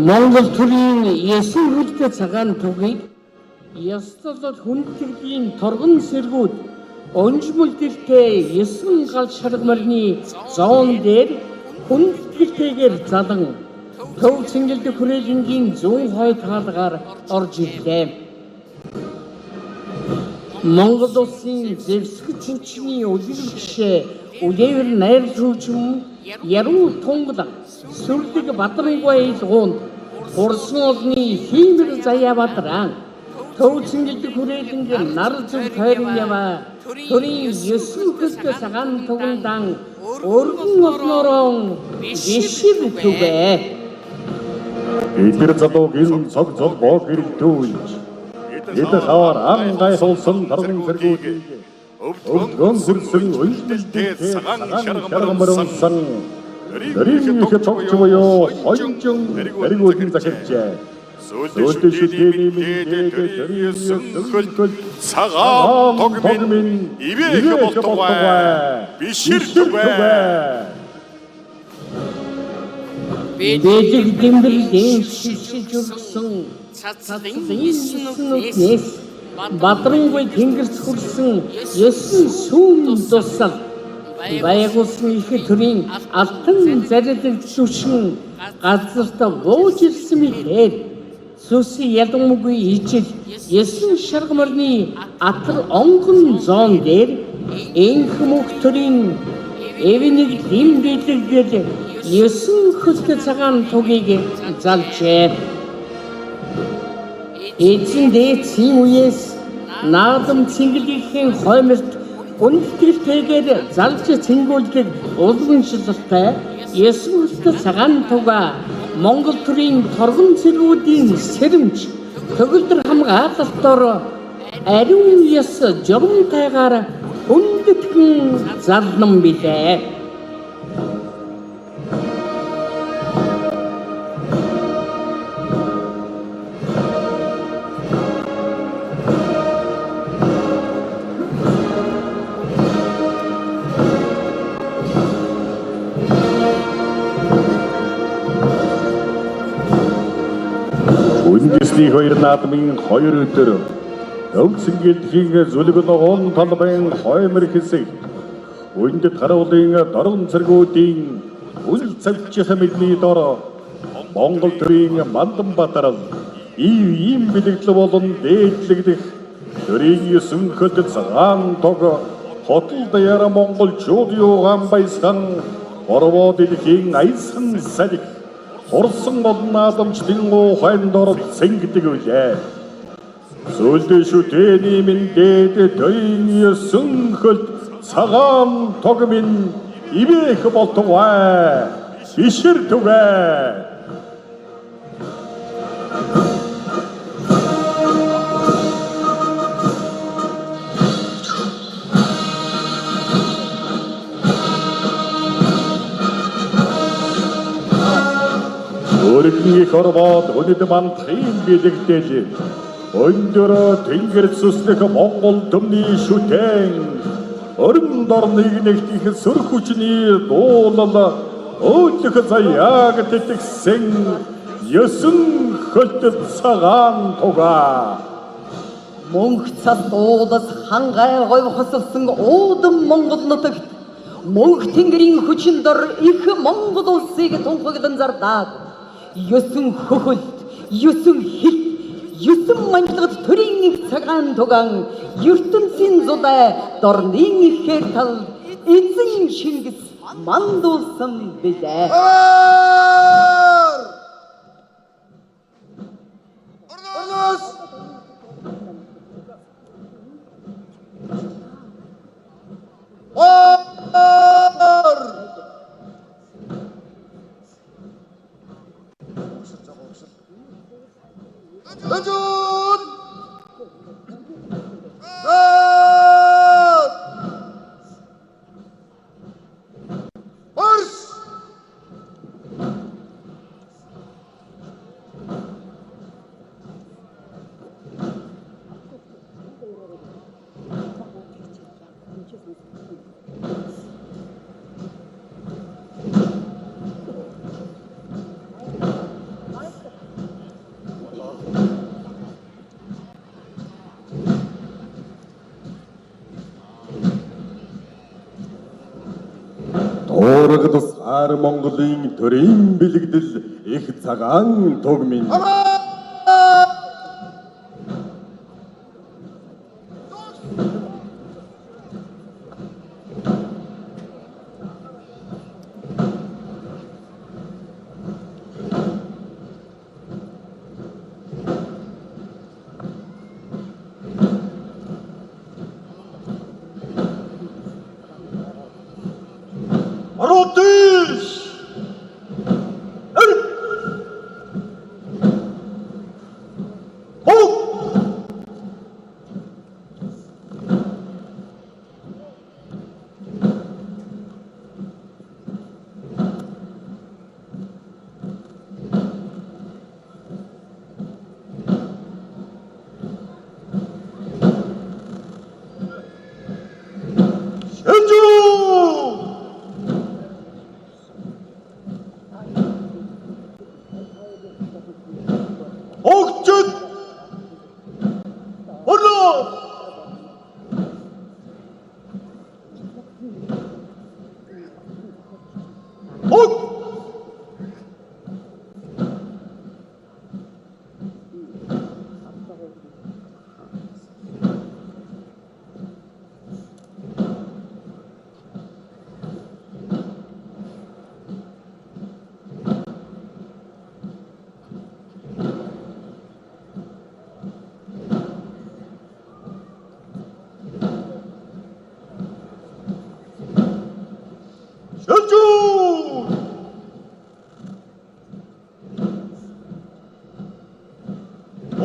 Монгол төрийн Есүн хөлтэй цагаан тугийг ёслолд хүндтгэлийн торгон сэргүүд онжмөлдөлтэй Есүн гал шаргамарны зоон дээр хүндэтгэлтэйгээр залан төв цэнгэлд хүрээлэнгийн зүүн хой таалгаар орж ирлээ. Монгол улсын зэвсгэж хүчний үлгэрчээ үлээвэр найр хөгжим яруу тунгал сүрлэг Бадрангуй илгуунд хурсан олны хиймэр заяа Бадран төв цэнгэлд хүрээлэнгийн нар зүг тойрон яваа төрийн Есүн хөлтэй цагаан тугандан өргөн олноороо бишир түгэ. Эдгээр залуугийн цог золбоо гэрэлтүүлж эдгээр хавар ан гайхуулсан торгон сэргүүдийг өвдгөн сүрсэн үйлдэлтэй цагаан шаргамарсан төрийн их цогч буюу хонжин эргүүдийн захирчээ. Сүүлдээ шүтээний мэдээд төрийн хөл цагаан тогмын ивэх болтугай бишир түгэ. Бэдэг дэмбэрийн шишиж өргсөн цацлын нэс Бадрангуй тэнгэрч хүрсэн Есүн сүүн тусал байгуулсан их төрийн алтан зарилэг зүшин газарт бууж ирсэн мэхээр сүси ядамгүй ижил Есүн шаргамарны атар онгон зоон дээр энх мөх төрийн эвнийг дэмбэлэгдэл Есүн хөлтэй цагаан тугийг залжээ. Эцэн дээдсийн үеэс наадам цэнгэлийнхэн хойморт хүндэтгэлтэйгээр залж цэнгүүлдэг уламжлалтай Есүн хөлтэй цагаан туга Монгол төрийн торгон цэргүүдийн сэрэмж төгөлдөр хамгаалалтаар ариун яс журамтайгаар хүндэтгэн залнам билээ. Үндэсний хоёр наадмын хоёр өдөр төв цэнгэлдэхийн зүлэг ногоон талбайн хоймор хэсэг үндэт харуулын доргон цэргүүдийн үл цавчих мэдний дор Монгол төрийн Манданбаатар ийм бэлэгдэл болон дээдлэгдэх төрийн Есүн хөлтэй цагаан туг хотол даяар монголчууд юугаан баясган орвоо дэлхийн аясхан салхи хурсан болон наадамчдын ухаанд орж цэнгдэг үлээ. Сүүлдээ шүтээний мэдээд төрийн Есүн хөлт цагаан туг минь ивэх болтугай бишир түгэ. Өргөн их орвоод өнөд мантхийн бэлэгдэл өндөр тэнгэр сүслэх Монгол төмний шүтэн орон дорныг нэгтгэх сүр хүчний дуулал өөлөх заяаг тэтгсэн Есүн хөлтэй цагаан туга мөнх цас дуудас хангай говь хосолсон уудам Монгол нутагт мөнх тэнгэрийн хүчин дор их Монгол улсыг тунхаглан зардаад Есүн хөхөлд, Есүн хил, Есүн манилгад төрийн их цагаан тугаан ертөнцийн зулай дорнын ихээр тал эзэн Шингис мандуулсан билээ. Орнос! Да준! Марш! Дуурайд сар Монголын төрийн бэлэгдэл их цагаан тугмын Арутиш! Хук! Огчд! Орло! Ог! Шилжүүн!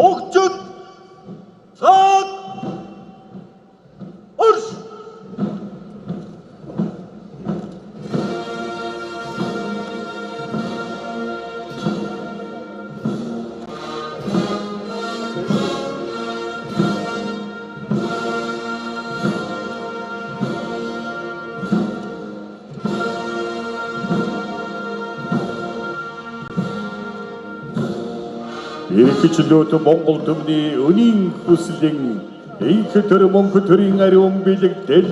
Огчд! Цаад! Орш! Иргэжлүүд Монгол төмний өнийн хүслэн их төр мөнгө төрийн ариун бэлэгдэл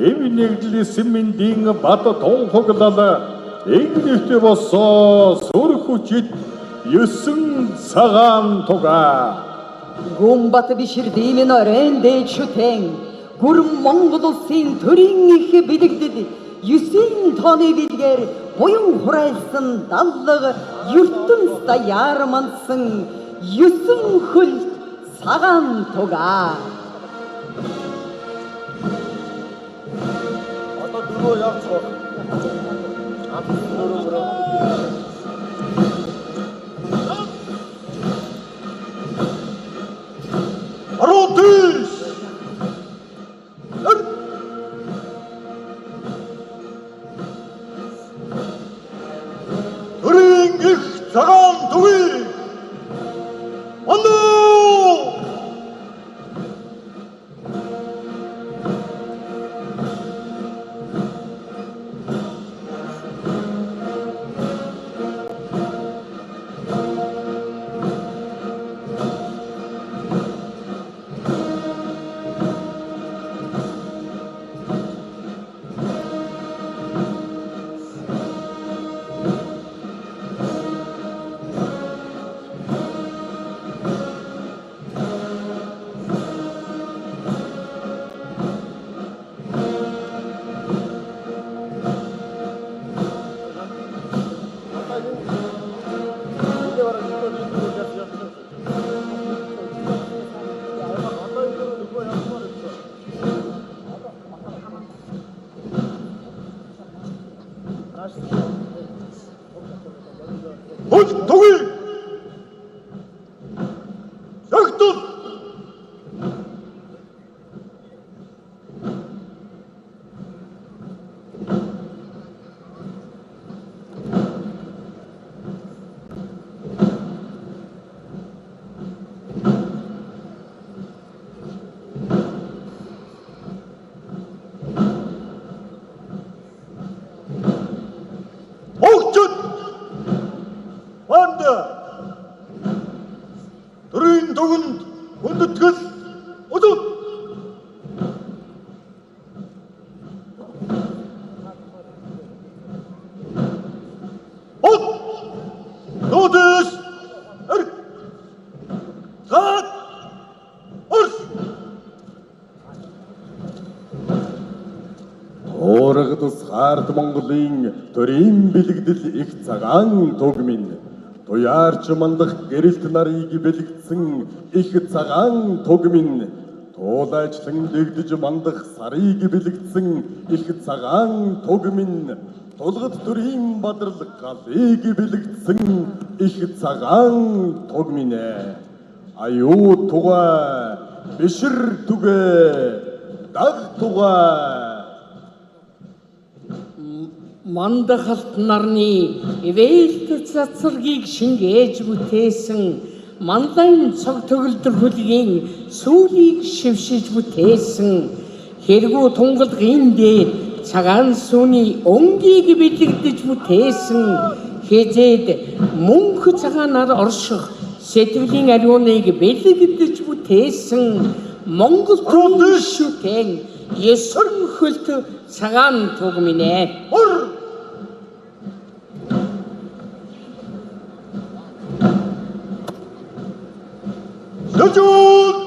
эв нэгдлсэн мэндийн бат тонхоглол эгнэхтэй босоо сүр хүчит 9 цагаан туга Гумбат биширдимэн орен дэчүтэн гүрэн Монгол улсын төрийн их бэлэгдэд 9 тооны билгээр буян хурайлсан даллага ертөнц даяармансан 9 хөл цагаан туга. Одоо дөрөв явж гоо. Арутиш! Төрийн их цагаан тугыг ондоо! Ураг тус хаард Монголын төрийн бэлэгдэл их цагаан туг минь туяарч мандах гэрэлт нарыг бэлэгдсэн их цагаан туг минь туулайчлан дэгдэж мандах сарыг бэлэгдсэн их цагаан туг минь тулгад төрийн бадрал галыг бэлэгдсэн их цагаан туг минь аюу тугаа бишэр түгээ даг тугаа Мандахалт нарны ивэлт цацаргийг шингээж бүтээсэн манлайн цог төгөлдөр хөлгийн сүүлийг шившиж бүтээсэн хэрэгүү тунгалгын дээр цагаан сүүний өнгийг бэлэгдэж бүтээсэн хязээд мөнх цагаанаар орших сэтгэлийн ариуныг бэлэгдэж бүтээсэн Монгол төрийн шүтэн Есүр хөлт цагаан туг минь Дажууд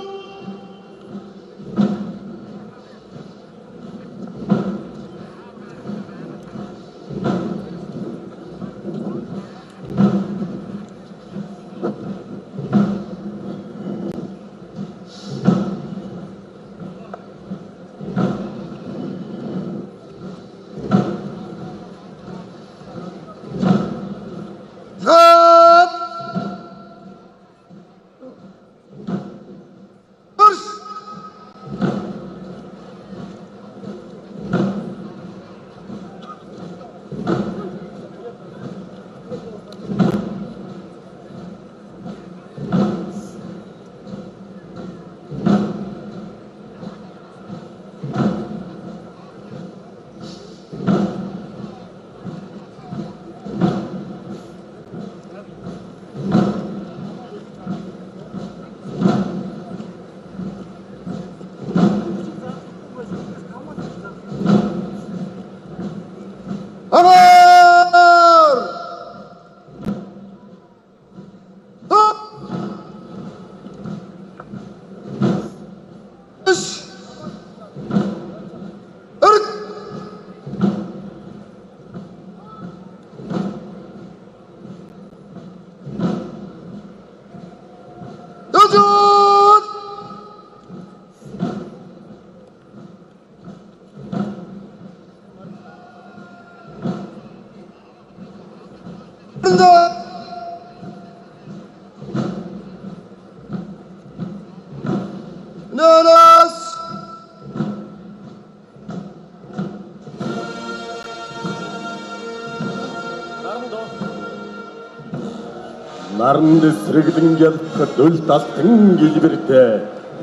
Наранд сэргэлэн ялах дөл талтан гэлбэртэй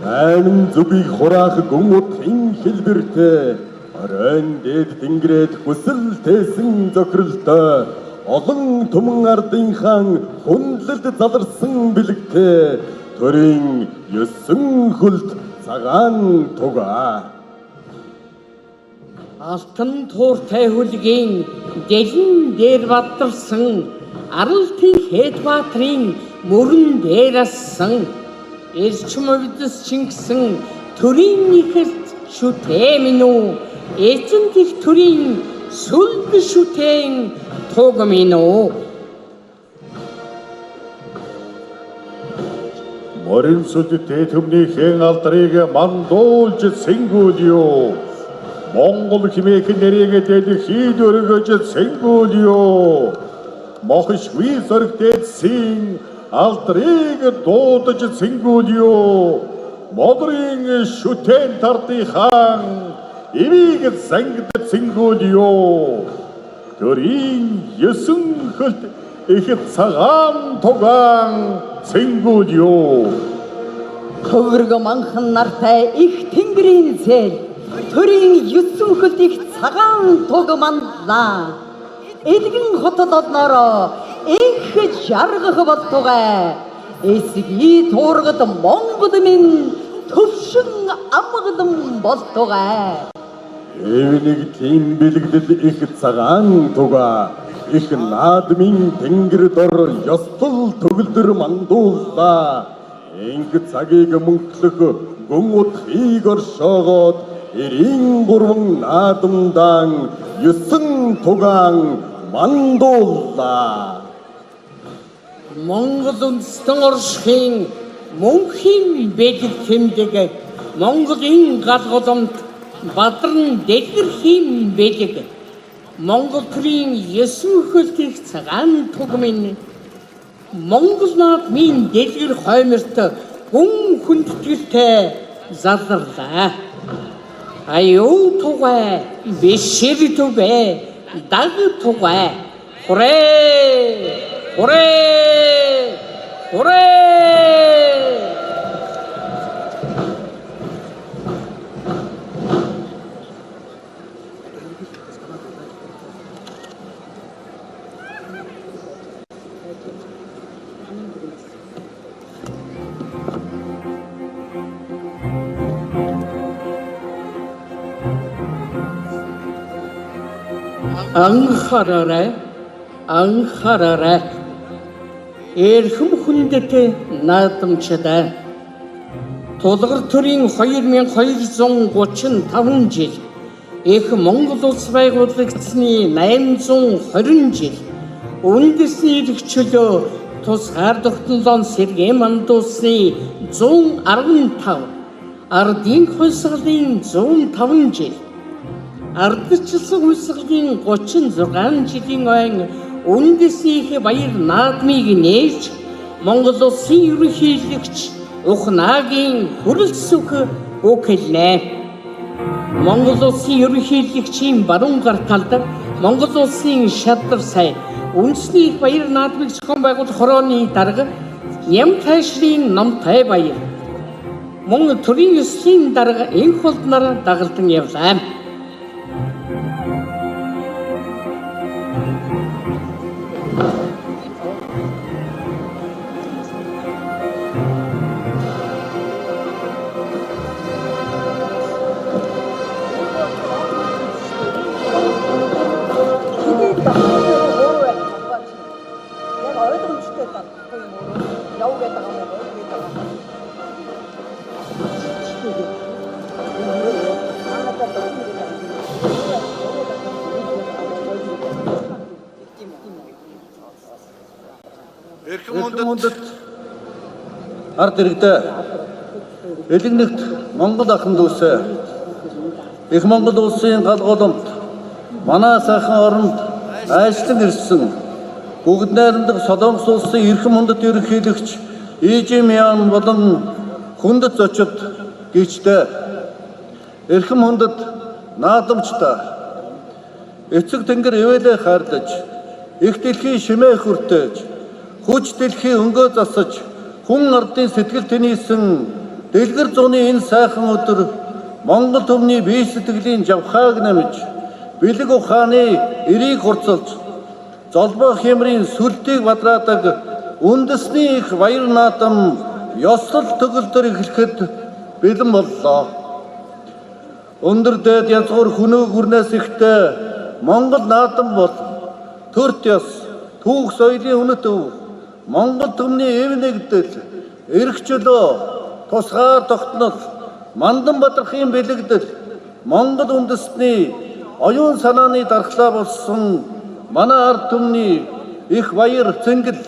айман зүгийг хураах гүн утгын хэлбэртэй оройн дээд тэнгэрээд хүсэл тээсэн зохиролтой олон түмэн ардынхан хүндлэлд заларсан бэлэгтэй төрийн 9 хөлт цагаан тугаа Алтан тууртай хөлгийн дэлэн дээр бадарсан Аралтын Хэдбаатрын мөрөн дээр ассан Эрчим увдас Чингисэн төрийн нэхэлт шүтээ минь үү эзэн их төрийн сүлд шүтэн туг минь үү Морин сүлдтэй төмнийхэн алдрыг мандуулж сэнгүүлё Монгол хэмээх нэрийг дэлхийд өргөж сэнгүүлё Мохшгүй сөргтэйсэн алдрыг дуудаж сэнгүүлё Модрын шүтэн тартыхан эвийг сангад сэнгүүлё төрийн 9 хөлт их цагаан тугаан сэнгүүлё Хөвөрг манхан нартай их тэнгэрийн зээл төрийн 9 хөлт их цагаан туг манлаа Эдгэн хотод одноороо их жаргах болтугай эсгий туургад Монгол минь төвшин амгалан болтугай Эвнийг тийм бэлэгдэл их цагаан тугаа их наадмын тэнгэр дор ёстол төгөлдөр мандууллаа Инг цагийг мөнхлөх гүн утгыг оршоогоод 93 наадамдан 9 тугаан мандууллаа. Монгол үндэстэн оршихын мөнхийн бэлэг тэмдэг Монголын галголомт Бадран дэлгэрхийн бэлэг Монгол төрийн 9 хөлтийг цагаан тугмын Монгол наадмын дэлгэр хойморт гүн хүндэтгэлтэй залрлаа. Аюу тугай, бишэр тугай, даг тугай, Хүрээ! Анхаараарай. Эрхэм хүндэт наадамчдаа тулгар төрийн 2235 жил их Монгол улс байгуулагдсны 820 жил үндэсний эрх чөлөө тусгаар тогтнолон сэргээн мандуулсны 115 ардын хувьсгалын 105 жил ардчилсан хувьсгалын 36 жилийн ойн үндэснийх баяр наадмыг нээж Монгол улсын ерөнхийлөгч Ухнагийн хүрэлцэх өгүүлнэ. Монгол улсын ерөнхийлөгчийн баруун гар талд Монгол улсын шадар сайн үндэсний баяр наадмыг зохион байгуулах хорооны дарга Нямтайшрын Номтой баяр мөн төрийн ёслолын дарга энх болдноор дагалдан явлаа. Эрхэм ард иргэдээ элэгнэгт Монгол ахын дүүсээ их Монгол улсын галголомт манай сайхан оронд айшлан ирсэн бүгд найрамдах Солонгос улсын эрхэм хүндэт ерөнхийлөгч Ижимян болон хүндэт зочид гихчтэй эрхэм хүндэт наадамчдаа эцэг тэнгэр ивэлээ хайрлаж их дэлхийн шимээ хүртээж хүч дэлхийн өнгөө засаж хүн ардын сэтгэл тэнийсэн дэлгэр зууны энэ сайхан өдөр Монгол төмний бие сэтгэлийн жавхааг намж бэлэг ухааны эрийг хурцалж золбоо хямрын сүлтийг бадраадаг үндэсний их баяр наадам ёслол төгөлдөр эхлэхэд бэлэн боллоо. Өндөр дээд язгуур хүнөө гүрнээс ихтэй Монгол наадам бол төрт ёс түүх соёлын үнэт өв Монгол төмний эв нэгдэл эрх чөлөө тусгаар тогтнол мандан бадрахын бэлэгдэл Монгол үндэстний оюун санааны дархлаа болсон манай ард түмний их баяр цэнгэл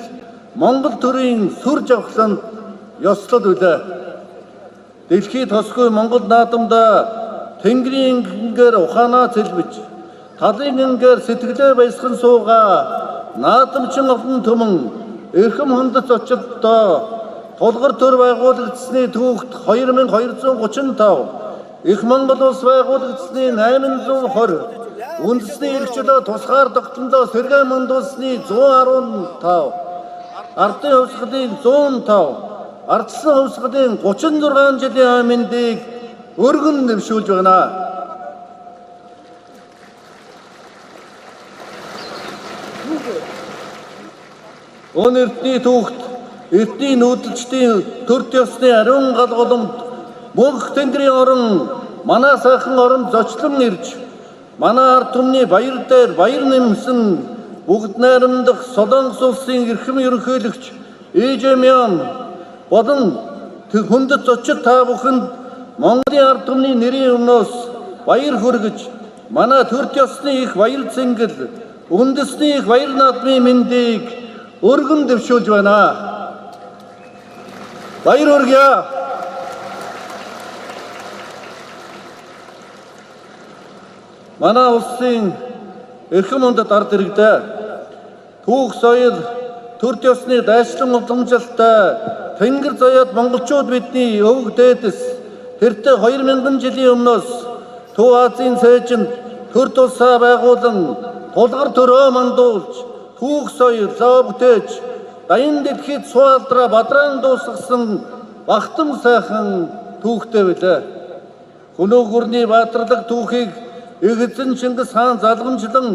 Монгол төрийн сүр жавхланд ёслол үлээ. Дэлхийд тосгүй Монгол наадамда тэнгэрийн гингээр ухаанаа цэлбэж талын гингээр сэтгэлээ баясган суугаа наадамчин олон түмэн эрхэм хүндэт зочиддоо тулгар төр байгуулагдсны түүхт 2235 их Монгол улс байгуулагдсны 820 үндэсний эрх чөлөө тусгаар тогтнолоо сэргээн мандуулсны 115 ардын хувьсгалын 105 ардсан хувьсгалын 36 жилийн аминдыг өргөн нэвшүүлж байна. Өн эртний түүхт эртний нүүдэлчдийн төрт ёсны ариун галголомт мөнх тэнгэрийн орон манай сайхан оронд зочлон ирж манай ард түмний баяр дээр баяр нэмсэн бүгд найрамдах Солонгос улсын эрхэм ерөнхийлөгч Ижимян болон хүндэт зочид та бүхэнд Монголын ард түмний нэрийн өмнөөс баяр хүргэж манай төр ёсны их баяр цэнгэл үндэсний их баяр наадмын мэндийг өргөн дэвшүүлж байна. Баяр хүргье. Манай улсын эрхэм унтад ард иргэдээ түүх соёл төр ёсны дайшлан уламжлалтай тэнгэр заяад монголчууд бидний өвөг дээдэс тэртээ 2000 жилийн өмнөөс Төв Азийн цээжинд төр тулсаа байгуулан тулгар төрөө мандуулж түүх соёл лоо бүтээж даян дэлхийд суалдраа бадраан дуусгасан багтам сайхан түүхтэй билээ. Хөнөөх гүрний баатарлаг түүхийг Эзэн Чингис хаан залгамжлан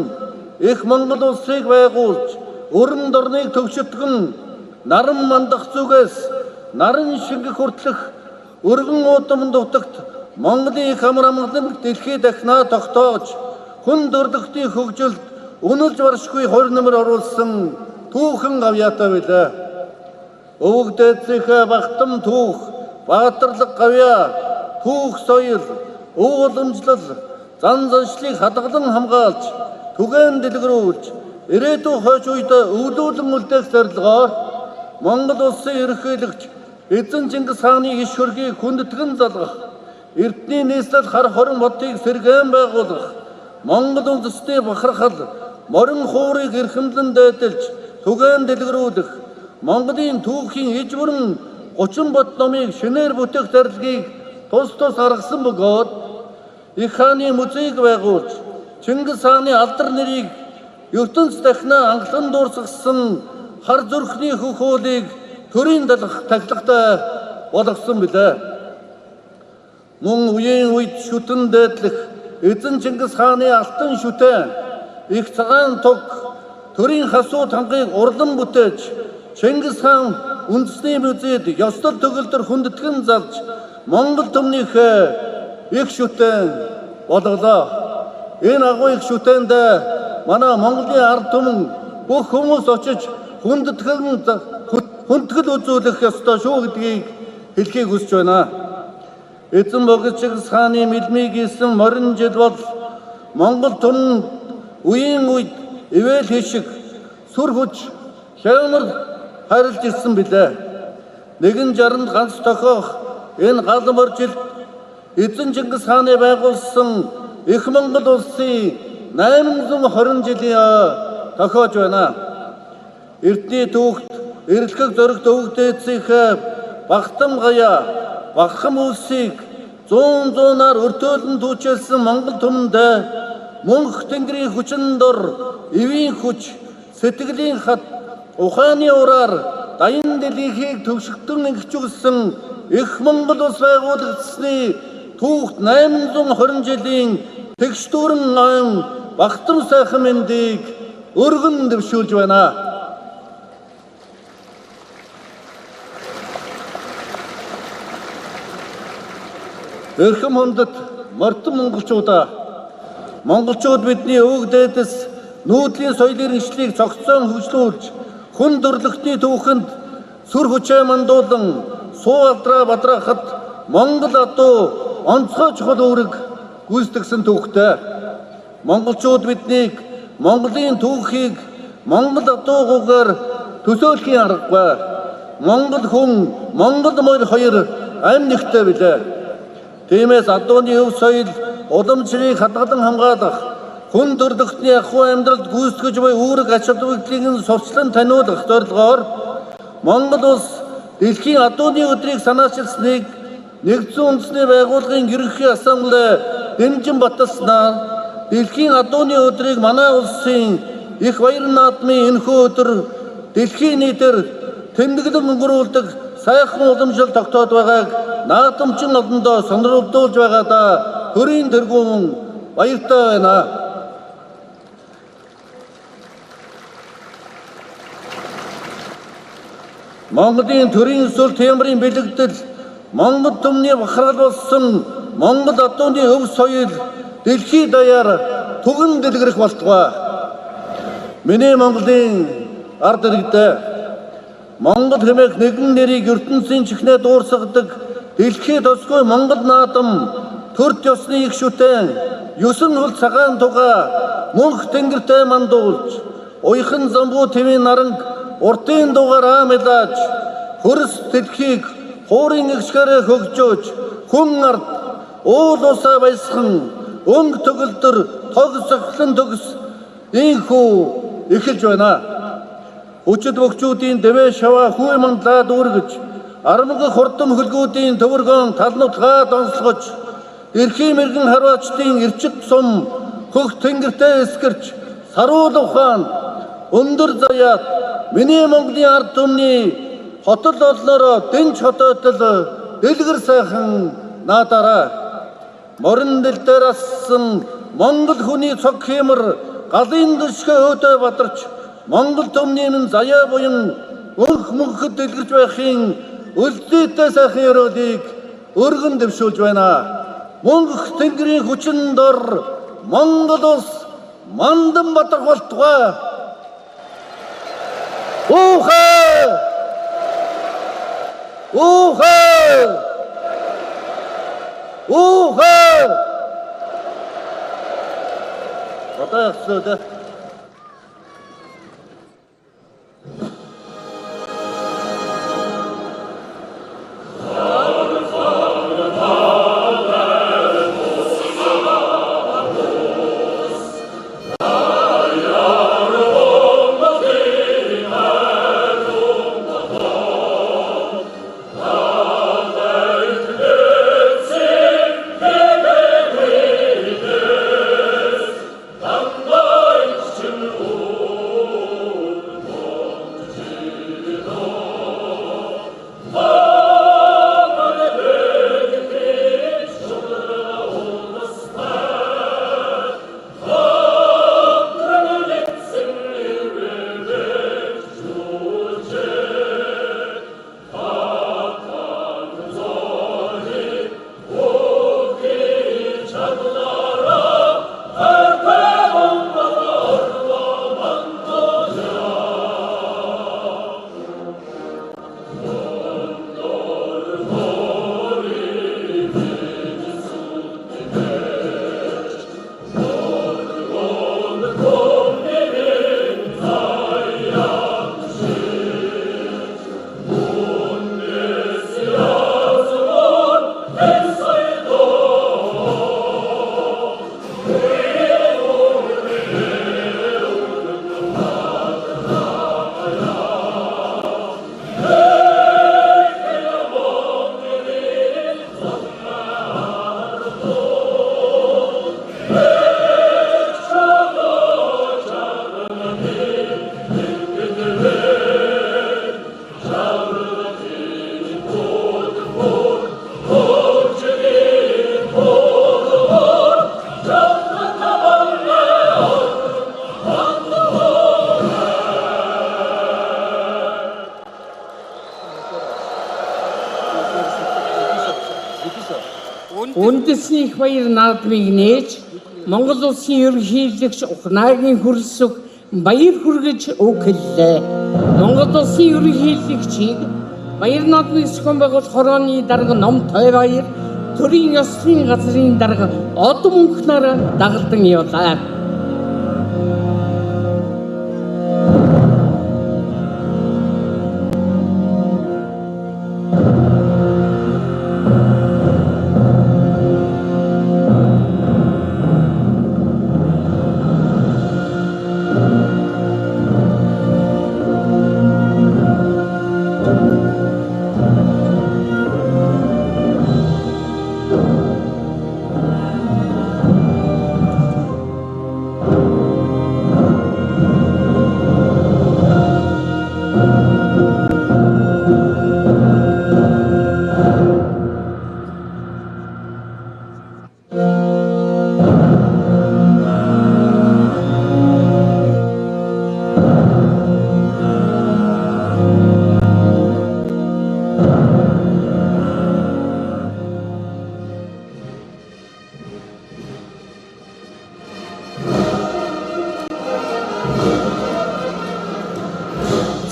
их Монгол улсыг байгуулж өрн дорныг төвшөтгөн наран мандах зүгээс наран шингэх хүртэлх өргөн удам дутагт Монголын их амар амгалан дэлхийд дахнаа тогтоож хүн дөрлөختийн хөгжилд үнэлж баршгүй хорномор оруулсан түүхэн гавьяатай билээ. Өвөг дээдсийнхээ багтам түүх, баатарлаг гавьяа, түүх соёл, өв уламжлал, зан заншлыг хадгалан хамгаалж, түгээн дэлгэрүүлж, ирээдүйн хойш үед өвлүүлэн үлдээх зорилгоор Монгол улсын ерөнхийлөгч Эзэн Чингис хааны иш хөргийг хүндэтгэн залгах, эрдний нийслэл хар хорон бодыг сэргээн байгуулах, Монгол үндэстний бахархал, морин хуурыг эрхэмлэн дээдэлж, түгээн дэлгэрүүлэх, Монголын түүхийн иж бүрэн 30 бот номыг шинээр бүтээх зорилгыг тус гаргасан бөгөөд их хааны музейг байгуулж, Чингис хааны алдар нэрийг ертөнц дахнаа анхлан дуурсгасан хар зүрхний хөхөөлийг төрийн тахлагтай болгосон билээ. Мөн үеийн үед шүтэн дээдлэх Эзэн Чингис хааны алтан шүтэн их цагаан туг төрийн хасуу танхыг урлан бүтээж Чингис хаан үндэсний музейд ёслол төгөлдөр хүндэтгэн залж Монгол түмнийх их шүтэн болголоо. Энэ агуу их шүтэнд манай Монголын ард түмэн бүх хүмүүс очиж хүндэтгэл үзүүлэх ёстой шүү гэдгийг хэлхийг хүсэж байна. Эзэн богд Чингис хааны мэлмийг ийсэн морин жил бол Монгол түн үеийн үед ивэл хишиг сүр хүч хямар харилж ирсэн билээ. Нэгэн жаранд ганц тохиох энэ галмор жилд Эзэн Чингис хааны байгуулсан их Монгол улсын 820 жилийн тохиож байна. Эрдний түүхт эрэлхэг зоригт өвөг дээдсийнхээ багтам гаяа, багхам үлсийг зуунаар өртөөлөн түүчилсэн Монгол түмэнд мөнх тэнгэрийн хүчин дор эвийн хүч, сэтгэлийн хат, ухааны ураар даян дэлхийг төвшөлтөн ингэжүүлсэн их Монгол улс байгуулагдсны түүхт 820 жилийн тэгш дүүрэн ноён багтам сайхан мэндийг өргөн дэвшүүлж байна. Эрхэм хүндэт мордон монголчуудаа, монголчууд бидний өвөг дээдэс нүүдлийн соёлын иргэншлийг цогцоон хөгжлүүлж, хүн дөрлөختний түүхэнд сүр хүчээ мандуулан, суу алдраа бадраахад Монгол адуу онцгой чухал үүрэг гүйцэтгэсэн түүхтэй. Монголчууд биднийг Монголын түүхийг Монгол адуугаар төсөөлхийн аргагүй. Монгол хүн, Монгол морь хоёр амь нэгтэй билээ. Тиймээс адууны өв соёл уламжлалыг хадгалан хамгаалах, хүн дөрлөختний ахуй амьдралд гүйцэтгэж буй үүрэг ач холбогдлыг сурчлан таниулах зорилгоор Монгол улс дэлхийн адууны өдрийг санаачилсныг Нэгдсэн үндэсний байгууллагын ерөнхий ассамблей дэмжин баталснаар дэлхийн адууны өдрийг манай улсын их баяр наадмын энэхүү өдөр дэлхийн нийтээр тэмдэглэн өнгөрүүлдэг сайхан уламжлал тогтоод байгааг наадамчин олондоо сонирхолдуулж байгаадаа төрийн тэргүүн баяртай байна. Монголын төрийн өсвөр тембрийн бэлэгдэл Монгол түмний бахархал болсон Монгол адууны өв соёл дэлхий даяар түгэн дэлгэрэх болтугай. Миний Монголын ард иргэдээ Монгол хэмээх нэгэн нэрийг ертөнцийн чихнээ дуурсгадаг дэлхий тосгүй Монгол наадам төрд ёсны их шүтэн 9 хөл цагаан туга мөнх тэнгэртэй мандуулж уйхан замбуу твийн наранг уртын дугаар аамилаж хөрс дэлхийг хуурын игшгээрээ хөгжөөж хүн ард уул усаа баясхан өнг төгөлдөр тогсохлон төгс инхүү эхэлж байна. Хүчит бөхчүүдийн дэвэ шаваа хүй мандлаад үүргэж армаг хурдам хөлгүүдийн төвөргөн талнуутгаад онцлогож эрхийн мэрэгэн харваачдын эрчит сум хөх тэнгэртэй эскэрч саруул ухаан өндөр заяат миний Монголын ард түмний хотол олноороо дэнч хотоотол дэлгэр сайхан наадаараа морин дэлдээр ассан Монгол хүний цог хэмэр галын дэшгэ өөдөө бадарч Монгол түмний минь заяа буян өнх мөнхөд дэлгэрч байхын үлдээтэй сайхан ёроолыг өргөн дэвшүүлж байна. Мөнх тэнгэрийн хүчин дор Монгол улс мандан бадархалтугай. Уухай! Уухай! Уухай! Батайсаа үндэсний их баяр наадмыг нээж Монгол улсын ерөнхийлөгч Ухнагийн хөрөлсөг баяр хүргэж өгүүллээ. Монгол улсын ерөнхийлөгчийг баяр наадмыг зохион байгуулах хорооны дарга Номтой баяр төрийн ёслолын газрын дарга Од мөнх нар дагалдан явуулаа.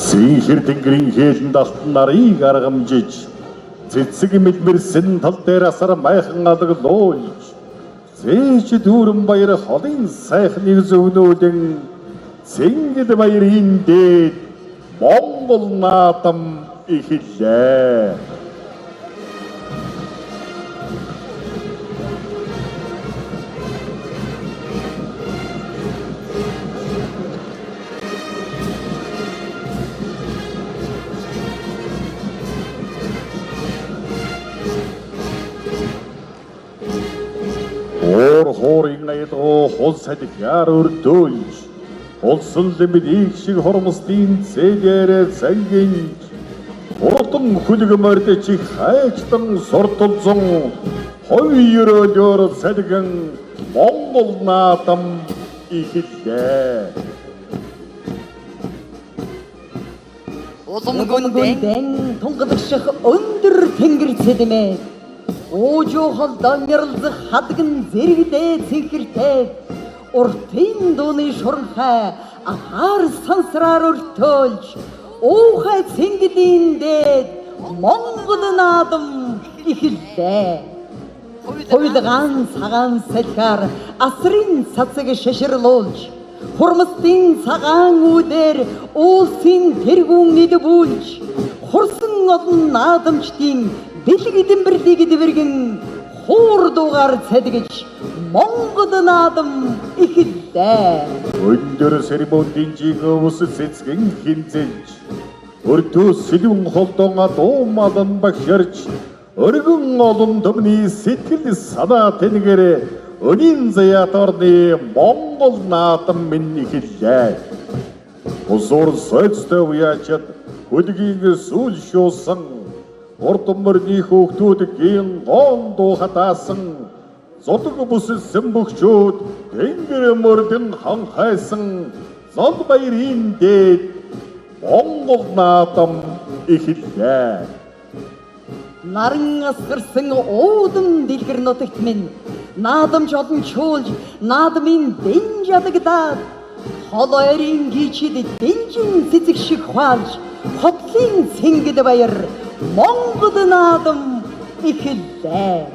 Синхэр тэнгэрийн хээлэнд алтан нарыг аргамжиж цэцэг мэлмэрсэн тал дээр асар майхан алгалуулж зээч дүүрэн баяр холын сайхныг зөвнүүлэн Цэнгэл баярын дээд Монгол наадам эхэллээ. Хоорын айдуу хол садгаар өрдөөж улсын лимит шиг хормостын цэгээр зангинж уртан хүлгэмэрд чих хайчтан сортолзон хойёроор садган Монгол наадам эхэллээ. Улам гүндэн тунгалших өндөр тэнгэр цэдмээ Уужуухал дамирлзах хадган зэрэгдээ цэнхэртэй уртын дууны шуранхай ахаар сансраар өртөөлж уухай цэнгэлийн дээд Монгол наадам эхэллээ. Хуйлгаан цагаан салхаар асрын цацаг шаширлуулж хурмстын цагаан үүдээр уулсын тэргүүн нэдбүүлж хурсан олон наадамчдын дэлэг эдэмбэрлийг дэвэргэн хуур дуугаар цадгиж Монгол наадам эхэллээ. Өндөр церемонийн жигөөс цэцгэн хинзэж өртөө сэлүүн холдон адуумадан багшарч өргөн олон төмний сэтгэл санаа тэнгэр өнийн заяаторны Монгол наадам минь эхэллээ. Усур соёцтой уячад хүлгийг сүүл шуусан урдмөрний хөөгтүүд гин гон дуу хатаасан зодог бүсэлсэн бөхчүүд тэнгэр мөрдөн ханхайсан зол баярын дээд Монгол наадам эхэллээ. Наран асгарсан уудам дэлгэр нутагт минь наадамч олон чуулж наадмын дэнж адагдаад холойрын гичид дэнжин цэцэг шиг хуалж хотлын цэнгэл баяр Монгол наадам эхэллээ.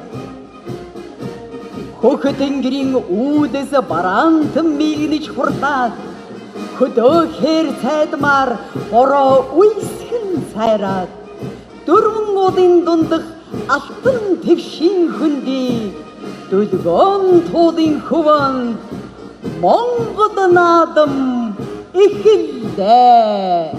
Хөхөт тэнгэрийн үүдээс бараантан мигнэж хурлаад хөдөөхөр цайдмаар бороо уйсхэн сайраад дөрвөн удын дундах алтан твшин хөндөй дөлгөөн туудын хөвөнд Монгол наадам эхэллээ.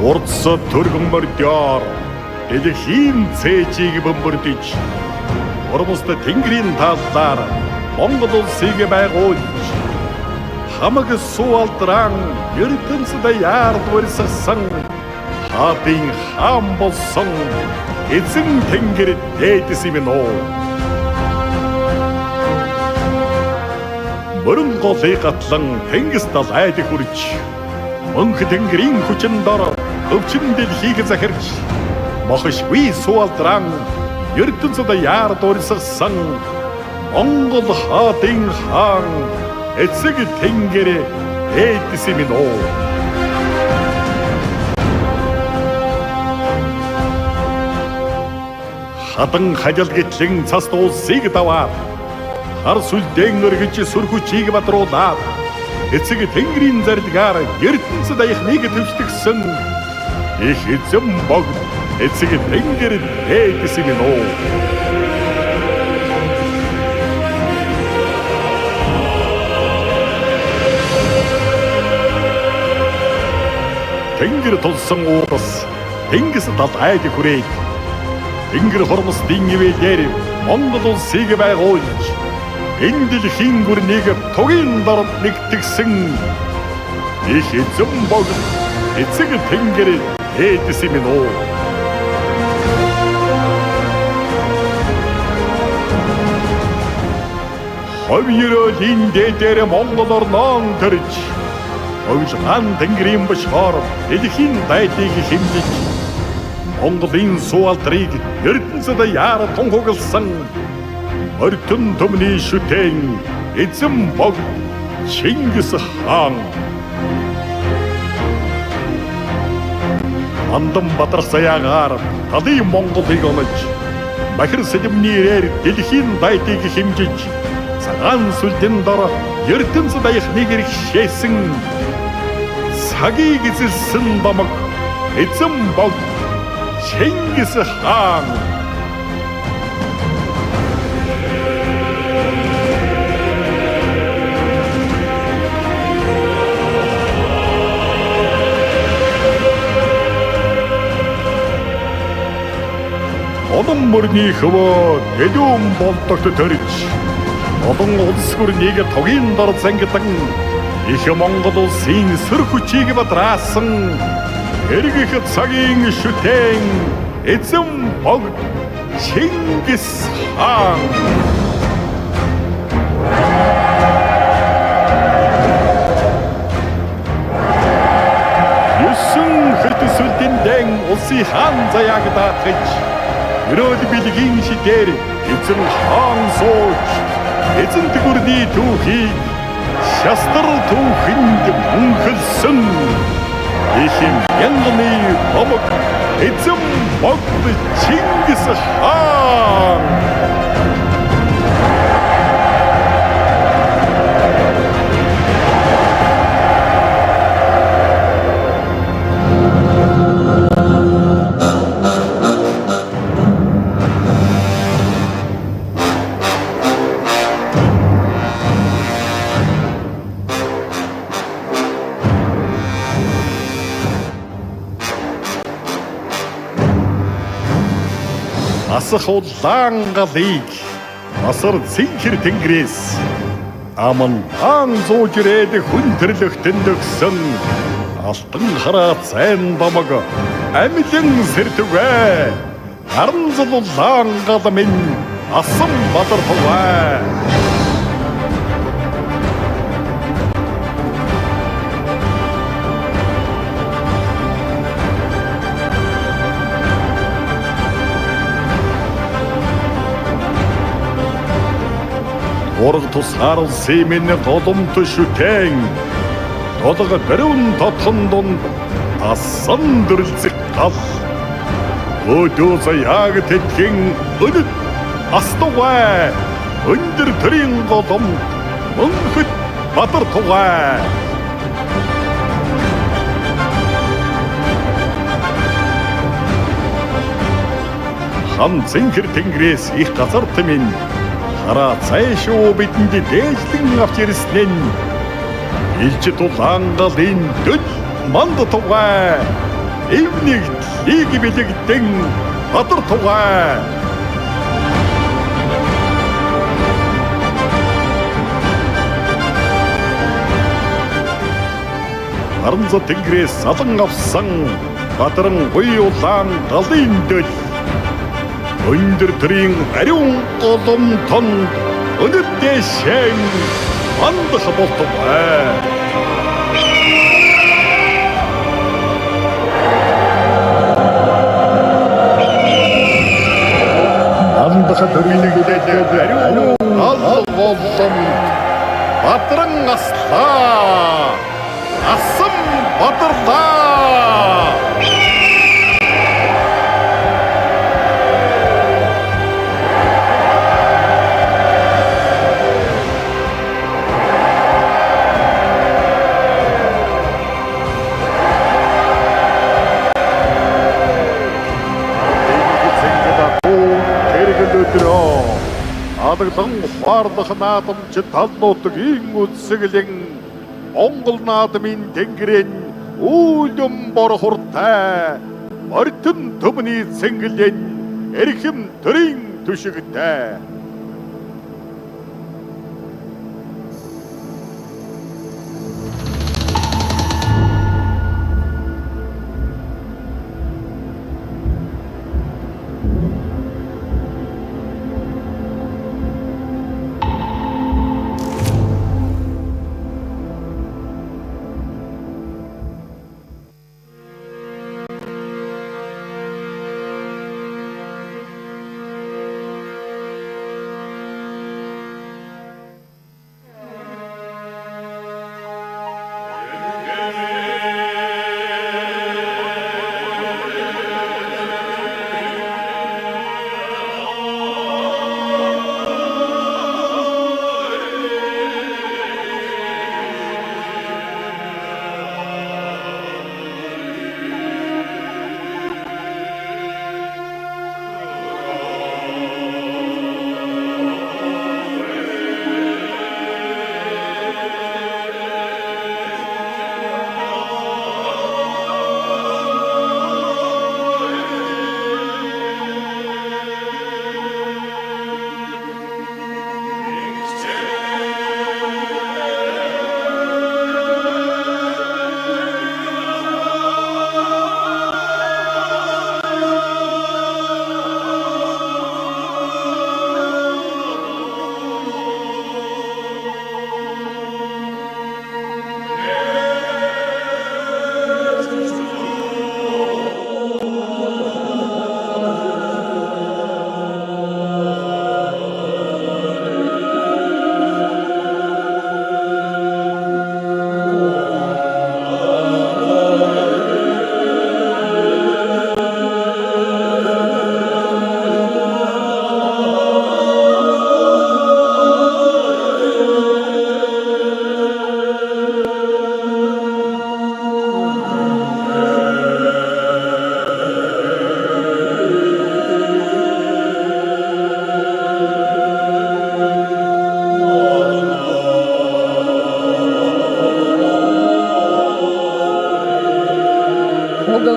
Урдс төргөн мордоор дэлхийн цэжийг бөмбөрдөж урмст тэнгэрийн талаар Монгол улсыг байгуулж хамаг суалдран ертөнцид яард урсгасан хаадын хаан болсон эзэн тэнгэр дээдэс юм нөө. Мөрөн голыг гатлан тэнгис далайд хүрч мөнх тэнгэрийн хүчин дор өвчин дэлхийг захирч мохшгүй суалдран ертөнцид яард урсгасан Монгол хаадын хаан эцэг тэнгэр дээдэс юм нөө. Хатан хажил гэтлэн цас дуусыг даваад хар сүлдээн өргөж сүрхүчийг батруулаад эцэг тэнгэрийн зарилгаар ертөнцид аяхныг төвчтгсөн их эзэн богд эцэг тэнгэр дээдсэн минь оо. Тэнгэр тулсан уурас тэнгис талд айд хүрээд тэнгэр хормостын ивэлээр Монгол улсыг байгуулж энэ дэлхийн гүрнийг тугийн дорд нэгтгсэн их эзэн богд эцэг тэнгэр дээдсэн минь оо. Ховёрын дээдээр Монгол орнон төрж Ойлган тэнгэрийн бошгоор дэлхийн байдлыг хэмжиж Монголын суу алдрыг ертөнцөд яар тунхагласан Ордон төмний шүтэн эзэн богд Чингис хаан. Андан Батар саягаар талын Монголыг онож Бахир Сэлэмний ирээр дэлхийн байдлыг хэмжиж цагаан сүлдэн дор ертөнцөд аяхныг иргэшээсэн цагийг эзэлсэн бамаг эзэн богд Чингис хаан. Олон мөрний хөвөө дэдүүн болдогт төрж олон улс гүрнийг тугийн дор зангидан их Монгол улсын сүр хүчийг бадраасан эргэх цагийн шүтэн эзэн богд Чингис хаан. Юусэн хөтөсөлтөнд улсын хаан заяаг даатгаж өрөөд билгийн шидээр эзэн хаан сууж эзэн тгүрний түүхийг шастар түүхэнд мөнхөлсөн ихэм янганы бомог эзэн богд Чингис хаан. Асах улаан галыг асар цэнхэр тэнгэрээс аман хаан зууж ирээд хүндэрлэгтэн дөгсөн алтан хараа цайн бамаг амилан сэртвэ харанзал улаан гал минь асан бадар хуваа. Ураг тусгаар улсын минь голомт шүтэн толго баруун татхан донд асан дөрлөг гал өдөө заяаг тэтгэн өнөд астуваа өндөр төрийн голомт мөнхөд бадар тугаа. Хан цэнхэр тэнгэрээс их газарт минь хараа цайшуу бидэнд дээжлэн авч ирсэн нь илч тулаан галын дөд манд тугаа эвнийг лиг билэгдэн бадар тугаа. Харанза тэнгэрээс салан авсан бадаран буй улаан галын дөд өндөр төрийн ариун голомтон өнөдөө шэм мандах болтугай. Мандах төрийн дэдэ ариун голомтон бадран аслаа асан бадарлаа. өдрөө адаглан барлах наадамч талнуудгийн үсгэлэн Монгол наадмын тэнгэрэн үүлэн бор хуртай морьтон төмний цэнгэлэн эрхэм төрийн түшигтэй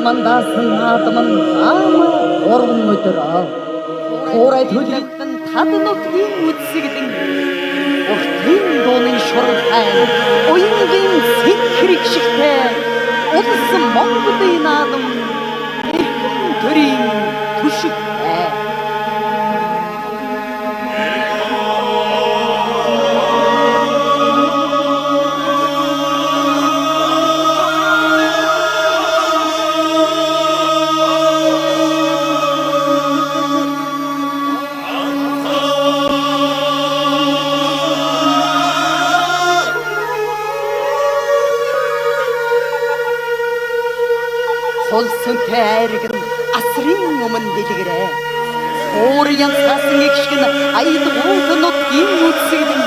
Мандасан наадмын ама уран өдрөө хуурай төлөвтөн таднуудгийн үдсгэлэн уртын дууны шуурхай уянгийн сэнхрэг шигтэй улс Монголын наадам эрхэм төрийн түшигтэй Хулсөнтэй айраг нь асрын өмнө дэлгэрээ. Уурьян сасан эгшгэн аялгууд нутгийн үдсгэлэн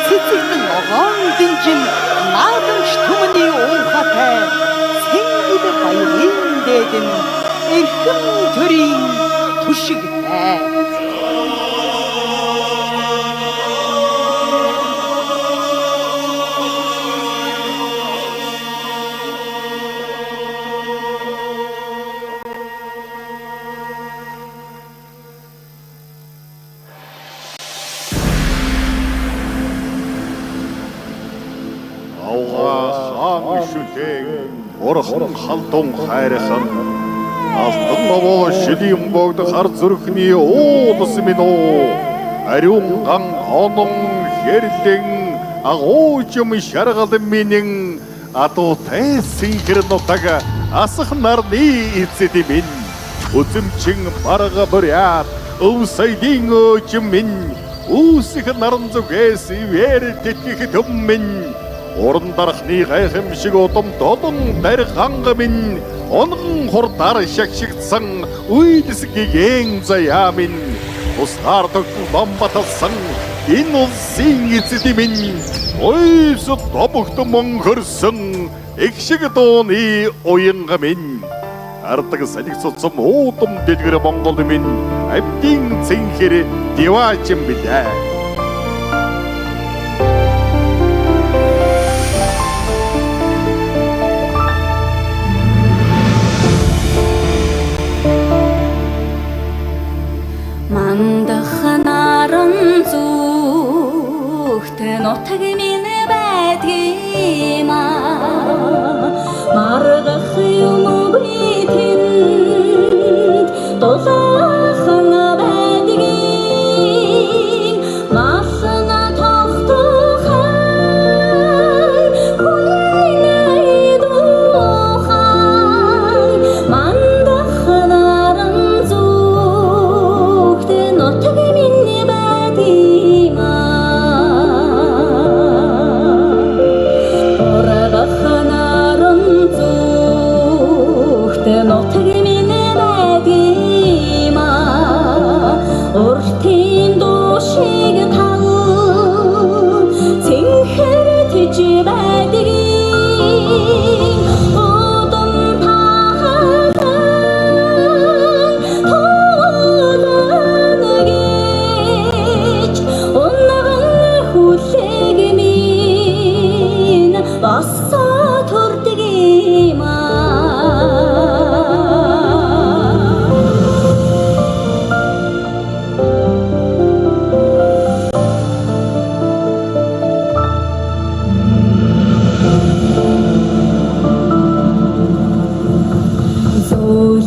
цэцэгдэн ногоон динжин наадамч түмний уухатай сэнгид баярын дээдэн эрхэм төрийн түшигтэй. Орхон халдун хайрхан алтан новоо шилийн богд хар зүрхний уулс минь уу ариун ган онон хэрлэн агуучм шаргал минь атутай синхронотаг асах нарны эцэд минь үзэмчин барга бүряат өвсөйдийн өчм минь үүсэх наран зүгээс вэр тэтгэх төм минь Орон дарахны гайхамшиг удам додон дариханга минь онгон хурдар шагшигдсан үйлсгийгэн заяа минь усгаардаг бомбаталсан энэ улсын эцэд минь ойсод добогт мөнгөрсөн их шиг дууны уянга минь ардаг салхицсан уудам дэлгэр Монгол минь амьдын цэнхэр диваач юм билээ. Мандах наран зүгт нутаг минь байдгийг